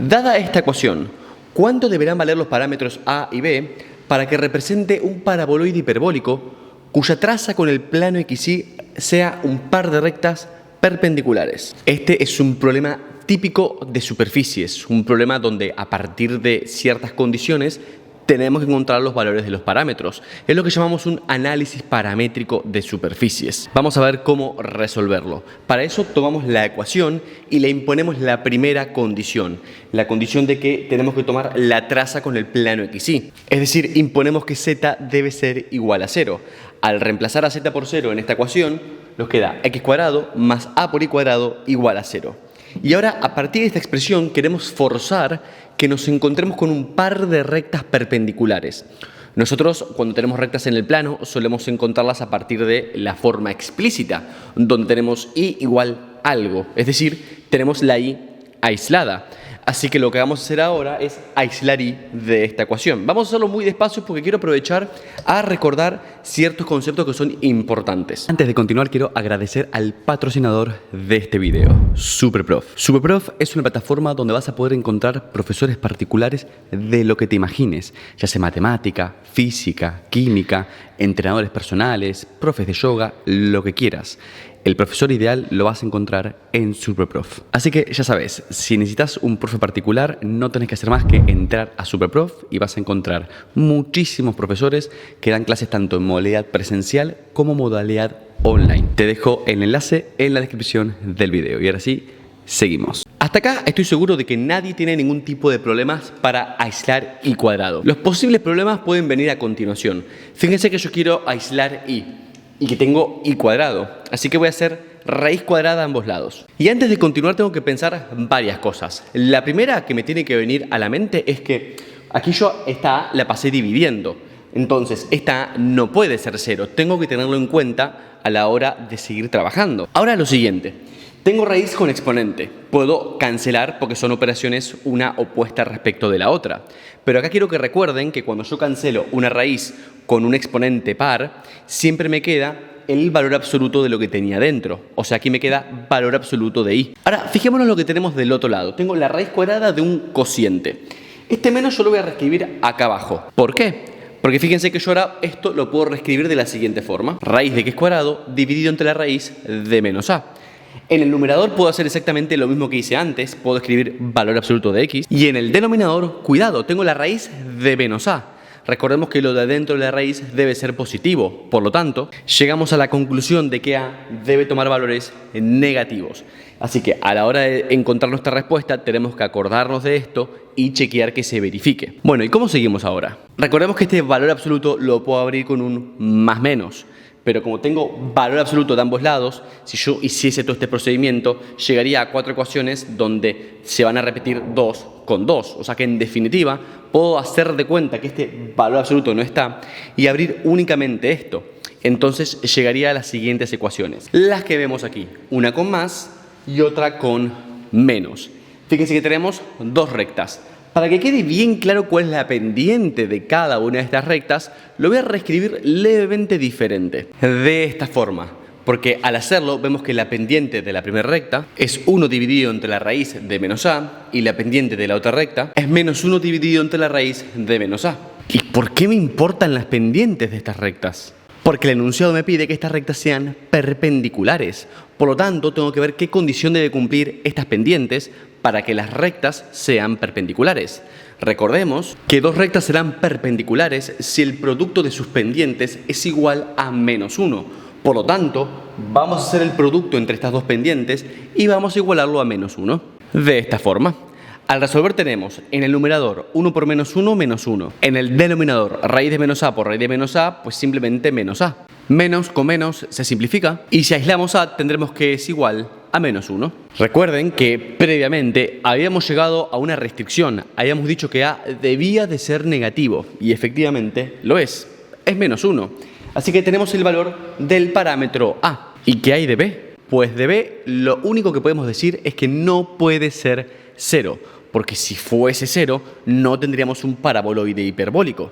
Dada esta ecuación, ¿cuánto deberán valer los parámetros a y b para que represente un paraboloide hiperbólico cuya traza con el plano XY sea un par de rectas perpendiculares? Este es un problema típico de superficies, un problema donde a partir de ciertas condiciones tenemos que encontrar los valores de los parámetros. Es lo que llamamos un análisis paramétrico de superficies. Vamos a ver cómo resolverlo. Para eso tomamos la ecuación y le imponemos la primera condición. La condición de que tenemos que tomar la traza con el plano XY. Es decir, imponemos que z debe ser igual a 0. Al reemplazar a z por 0 en esta ecuación, nos queda x cuadrado más a por y cuadrado igual a 0. Y ahora, a partir de esta expresión, queremos forzar que nos encontremos con un par de rectas perpendiculares. Nosotros, cuando tenemos rectas en el plano, solemos encontrarlas a partir de la forma explícita, donde tenemos y igual algo, es decir, tenemos la y aislada. Así que lo que vamos a hacer ahora es aislar y de esta ecuación. Vamos a hacerlo muy despacio porque quiero aprovechar a recordar ciertos conceptos que son importantes. Antes de continuar, quiero agradecer al patrocinador de este video, Superprof. Superprof es una plataforma donde vas a poder encontrar profesores particulares de lo que te imagines, ya sea matemática, física, química, entrenadores personales, profes de yoga, lo que quieras. El profesor ideal lo vas a encontrar en Superprof. Así que ya sabes, si necesitas un profe particular, no tenés que hacer más que entrar a Superprof y vas a encontrar muchísimos profesores que dan clases tanto en modalidad presencial como modalidad online. Te dejo el enlace en la descripción del video. Y ahora sí, seguimos. Hasta acá estoy seguro de que nadie tiene ningún tipo de problemas para aislar y cuadrado. Los posibles problemas pueden venir a continuación. Fíjense que yo quiero aislar y que tengo y cuadrado, así que voy a hacer raíz cuadrada a ambos lados. Y antes de continuar tengo que pensar varias cosas. La primera que me tiene que venir a la mente es que aquí yo esta a la pasé dividiendo, entonces esta a no puede ser 0, tengo que tenerlo en cuenta a la hora de seguir trabajando. Ahora lo siguiente, tengo raíz con exponente, puedo cancelar porque son operaciones una opuesta respecto de la otra. Pero acá quiero que recuerden que cuando yo cancelo una raíz con un exponente par, siempre me queda el valor absoluto de lo que tenía dentro. O sea, aquí me queda valor absoluto de y. Ahora, fijémonos lo que tenemos del otro lado. Tengo la raíz cuadrada de un cociente. Este menos yo lo voy a reescribir acá abajo. ¿Por qué? Porque fíjense que yo ahora esto lo puedo reescribir de la siguiente forma. Raíz de x cuadrado dividido entre la raíz de menos a. En el numerador puedo hacer exactamente lo mismo que hice antes, puedo escribir valor absoluto de x. Y en el denominador, cuidado, tengo la raíz de menos a. Recordemos que lo de adentro de la raíz debe ser positivo, por lo tanto, llegamos a la conclusión de que a debe tomar valores negativos. Así que a la hora de encontrar nuestra respuesta tenemos que acordarnos de esto y chequear que se verifique. Bueno, ¿y cómo seguimos ahora? Recordemos que este valor absoluto lo puedo abrir con un más menos. Pero como tengo valor absoluto de ambos lados, si yo hiciese todo este procedimiento, llegaría a 4 ecuaciones donde se van a repetir 2 con 2. O sea que en definitiva, puedo hacer de cuenta que este valor absoluto no está y abrir únicamente esto. Entonces llegaría a las siguientes ecuaciones. Las que vemos aquí, una con más y otra con menos. Fíjense que tenemos dos rectas. Para que quede bien claro cuál es la pendiente de cada una de estas rectas, lo voy a reescribir levemente diferente. De esta forma, porque al hacerlo vemos que la pendiente de la primera recta es 1 dividido entre la raíz de menos a y la pendiente de la otra recta es menos 1 dividido entre la raíz de menos a. ¿Y por qué me importan las pendientes de estas rectas? Porque el enunciado me pide que estas rectas sean perpendiculares. Por lo tanto, tengo que ver qué condición debe cumplir estas pendientes para que las rectas sean perpendiculares. Recordemos que dos rectas serán perpendiculares si el producto de sus pendientes es igual a menos 1. Por lo tanto, vamos a hacer el producto entre estas dos pendientes y vamos a igualarlo a menos 1. De esta forma. Al resolver tenemos en el numerador 1 por menos 1, menos 1. En el denominador raíz de menos a por raíz de menos a, pues simplemente menos a. Menos con menos se simplifica y si aislamos a tendremos que es igual a menos 1. Recuerden que previamente habíamos llegado a una restricción. Habíamos dicho que a debía de ser negativo y efectivamente lo es. Es menos 1. Así que tenemos el valor del parámetro a. ¿Y qué hay de b? Pues de b lo único que podemos decir es que no puede ser 0, porque si fuese 0 no tendríamos un paraboloide hiperbólico.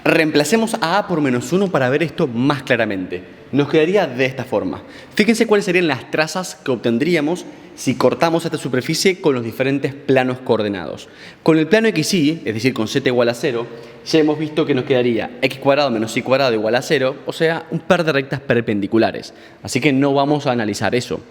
Reemplacemos a A por -1 para ver esto más claramente. Nos quedaría de esta forma. Fíjense cuáles serían las trazas que obtendríamos si cortamos esta superficie con los diferentes planos coordenados. Con el plano XY, es decir, con z igual a 0, ya hemos visto que nos quedaría x cuadrado menos y cuadrado igual a 0, o sea, un par de rectas perpendiculares. Así que no vamos a analizar eso.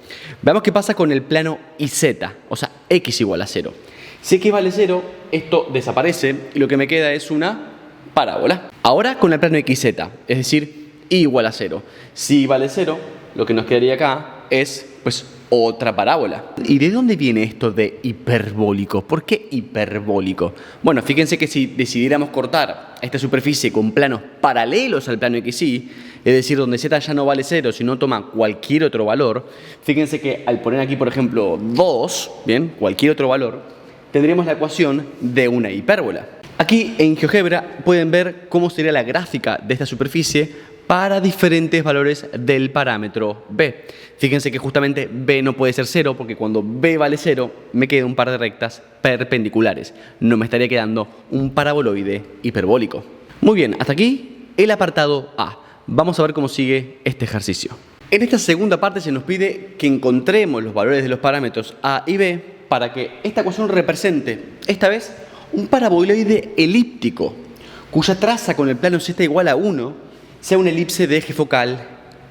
Veamos qué pasa con el plano YZ, o sea, x igual a 0. Si x vale 0, esto desaparece y lo que me queda es una parábola. Ahora con el plano XZ, es decir, y igual a 0. Si y vale 0, lo que nos quedaría acá es, pues, otra parábola. ¿Y de dónde viene esto de hiperbólico? ¿Por qué hiperbólico? Bueno, fíjense que si decidiéramos cortar esta superficie con planos paralelos al plano XY, es decir, donde z ya no vale 0, sino toma cualquier otro valor, fíjense que al poner aquí, por ejemplo, 2, bien, cualquier otro valor, tendríamos la ecuación de una hipérbola. Aquí en GeoGebra pueden ver cómo sería la gráfica de esta superficie para diferentes valores del parámetro b. Fíjense que justamente b no puede ser 0 porque cuando b vale 0 me queda un par de rectas perpendiculares. No me estaría quedando un paraboloide hiperbólico. Muy bien, hasta aquí el apartado A. Vamos a ver cómo sigue este ejercicio. En esta segunda parte se nos pide que encontremos los valores de los parámetros a y b para que esta ecuación represente, esta vez, un paraboloide elíptico cuya traza con el plano z igual a 1 sea una elipse de eje focal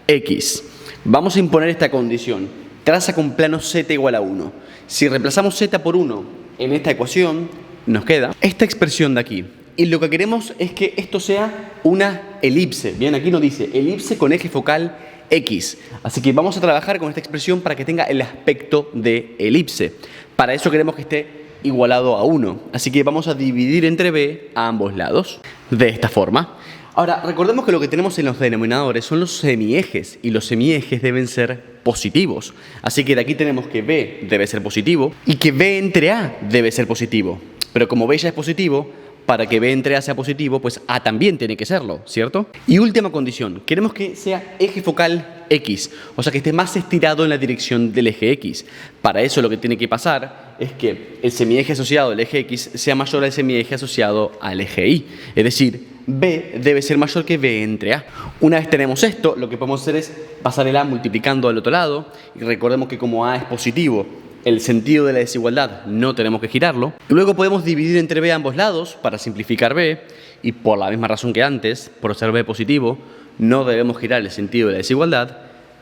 X. Vamos a imponer esta condición. Traza con plano z igual a 1. Si reemplazamos z por 1 en esta ecuación, nos queda esta expresión de aquí. Y lo que queremos es que esto sea una elipse. Bien, aquí nos dice elipse con eje focal X. Así que vamos a trabajar con esta expresión para que tenga el aspecto de elipse. Para eso queremos que esté igualado a 1. Así que vamos a dividir entre b a ambos lados. De esta forma. Ahora, recordemos que lo que tenemos en los denominadores son los semiejes y los semiejes deben ser positivos. Así que de aquí tenemos que b debe ser positivo y que b entre a debe ser positivo. Pero como b ya es positivo, para que b entre a sea positivo, pues a también tiene que serlo, ¿cierto? Y última condición, queremos que sea eje focal X, o sea que esté más estirado en la dirección del eje X. Para eso lo que tiene que pasar es que el semieje asociado al eje X sea mayor al semieje asociado al eje Y. Es decir, b debe ser mayor que b entre a. Una vez tenemos esto, lo que podemos hacer es pasar el a multiplicando al otro lado. Y recordemos que como a es positivo, el sentido de la desigualdad no tenemos que girarlo. Luego podemos dividir entre b a ambos lados para simplificar b. Y por la misma razón que antes, por ser b positivo, no debemos girar el sentido de la desigualdad.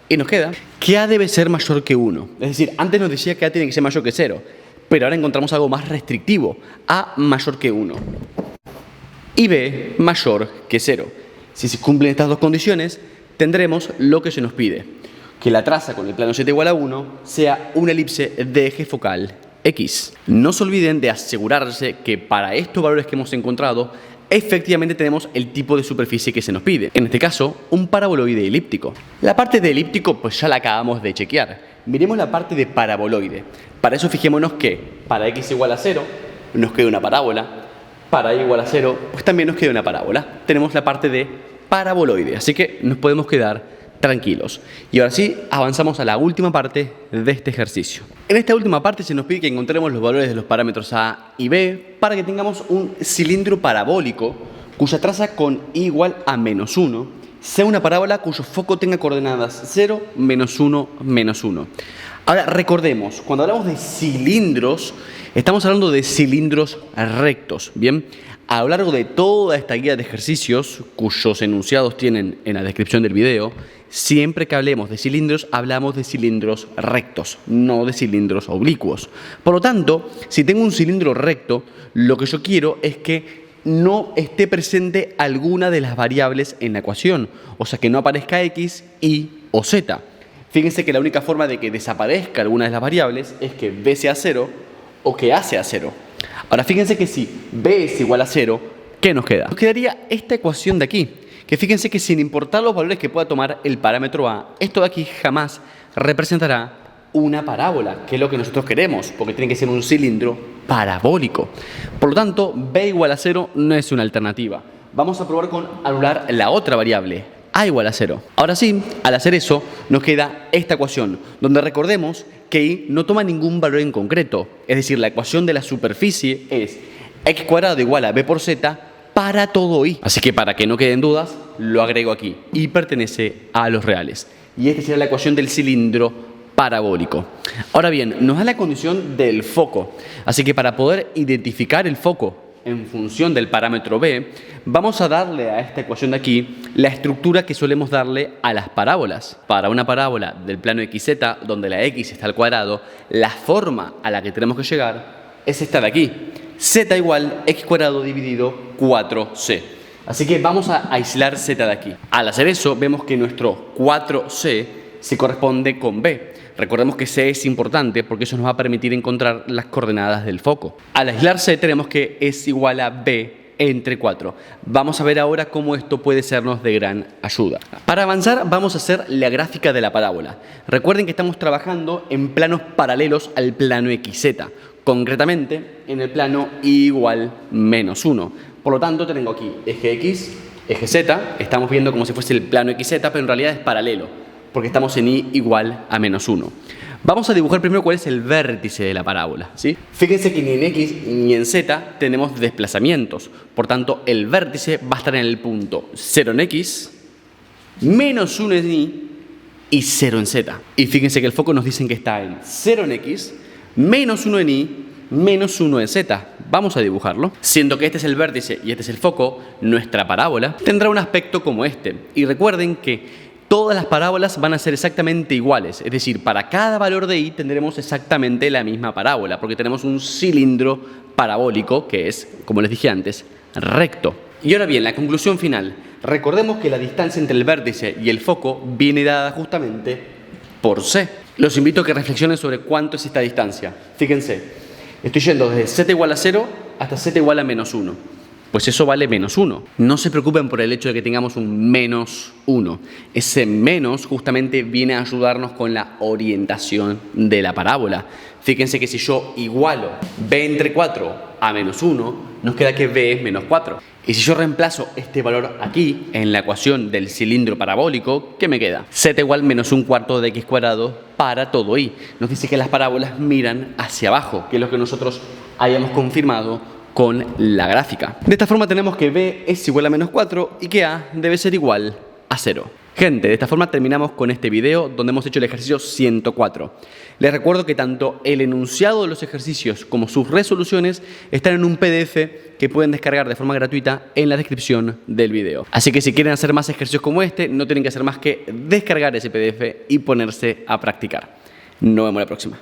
Y nos queda que a debe ser mayor que 1. Es decir, antes nos decía que a tiene que ser mayor que 0. Pero ahora encontramos algo más restrictivo. A mayor que 1. Y b mayor que 0. Si se cumplen estas dos condiciones, tendremos lo que se nos pide. Que la traza con el plano z igual a 1 sea una elipse de eje focal X. No se olviden de asegurarse que para estos valores que hemos encontrado, efectivamente tenemos el tipo de superficie que se nos pide. En este caso, un paraboloide elíptico. La parte de elíptico pues ya la acabamos de chequear. Miremos la parte de paraboloide. Para eso fijémonos que para x igual a 0 nos queda una parábola. Para y igual a 0 pues también nos queda una parábola. Tenemos la parte de paraboloide, así que nos podemos quedar tranquilos. Y ahora sí, avanzamos a la última parte de este ejercicio. En esta última parte se nos pide que encontremos los valores de los parámetros a y b para que tengamos un cilindro parabólico cuya traza con y igual a -1 sea una parábola cuyo foco tenga coordenadas 0, -1, -1. Ahora recordemos, cuando hablamos de cilindros, estamos hablando de cilindros rectos, ¿bien? A lo largo de toda esta guía de ejercicios, cuyos enunciados tienen en la descripción del video, siempre que hablemos de cilindros, hablamos de cilindros rectos, no de cilindros oblicuos. Por lo tanto, si tengo un cilindro recto, lo que yo quiero es que no esté presente alguna de las variables en la ecuación, o sea que no aparezca x, y o z. Fíjense que la única forma de que desaparezca alguna de las variables es que b sea 0 o que a sea 0. Ahora fíjense que si b es igual a 0, ¿qué nos queda? Nos quedaría esta ecuación de aquí, que fíjense que sin importar los valores que pueda tomar el parámetro a, esto de aquí jamás representará una parábola, que es lo que nosotros queremos, porque tiene que ser un cilindro parabólico. Por lo tanto, b igual a 0 no es una alternativa. Vamos a probar con anular la otra variable, a igual a 0. Ahora sí, al hacer eso, nos queda esta ecuación, donde recordemos que y no toma ningún valor en concreto. Es decir, la ecuación de la superficie es x cuadrado igual a b por z para todo y. Así que para que no queden dudas, lo agrego aquí. Y pertenece a los reales. Y esta sería la ecuación del cilindro parabólico. Ahora bien, nos da la condición del foco. Así que para poder identificar el foco en función del parámetro b, vamos a darle a esta ecuación de aquí la estructura que solemos darle a las parábolas. Para una parábola del plano XZ, donde la x está al cuadrado, la forma a la que tenemos que llegar es esta de aquí. Z igual x cuadrado dividido 4c. Así que vamos a aislar z de aquí. Al hacer eso, vemos que nuestro 4c se corresponde con b. Recordemos que C es importante porque eso nos va a permitir encontrar las coordenadas del foco. Al aislar C tenemos que es igual a B entre 4. Vamos a ver ahora cómo esto puede sernos de gran ayuda. Para avanzar vamos a hacer la gráfica de la parábola. Recuerden que estamos trabajando en planos paralelos al plano XZ. Concretamente en el plano y igual menos 1. Por lo tanto tengo aquí eje X, eje Z. Estamos viendo como si fuese el plano XZ, pero en realidad es paralelo, porque estamos en y igual a menos 1. Vamos a dibujar primero cuál es el vértice de la parábola, ¿sí? Fíjense que ni en X ni en Z tenemos desplazamientos. Por tanto, el vértice va a estar en el punto 0 en X, menos 1 en y 0 en Z. Y fíjense que el foco nos dicen que está en 0 en X, menos 1 en y, menos 1 en Z. Vamos a dibujarlo. Siendo que este es el vértice y este es el foco, nuestra parábola tendrá un aspecto como este. Y recuerden que todas las parábolas van a ser exactamente iguales, es decir, para cada valor de y tendremos exactamente la misma parábola, porque tenemos un cilindro parabólico que es, como les dije antes, recto. Y ahora bien, la conclusión final. Recordemos que la distancia entre el vértice y el foco viene dada justamente por C. Los invito a que reflexionen sobre cuánto es esta distancia. Fíjense, estoy yendo desde z igual a 0 hasta z igual a menos 1. Pues eso vale menos 1. No se preocupen por el hecho de que tengamos un menos 1. Ese menos justamente viene a ayudarnos con la orientación de la parábola. Fíjense que si yo igualo b entre 4 a menos 1, nos queda que b es menos 4. Y si yo reemplazo este valor aquí en la ecuación del cilindro parabólico, ¿qué me queda? Z igual menos un cuarto de x cuadrado para todo y. Nos dice que las parábolas miran hacia abajo, que es lo que nosotros hayamos confirmado con la gráfica. De esta forma tenemos que b es igual a menos 4 y que a debe ser igual a 0. Gente, de esta forma terminamos con este video donde hemos hecho el ejercicio 104. Les recuerdo que tanto el enunciado de los ejercicios como sus resoluciones están en un PDF que pueden descargar de forma gratuita en la descripción del video. Así que si quieren hacer más ejercicios como este, no tienen que hacer más que descargar ese PDF y ponerse a practicar. Nos vemos la próxima.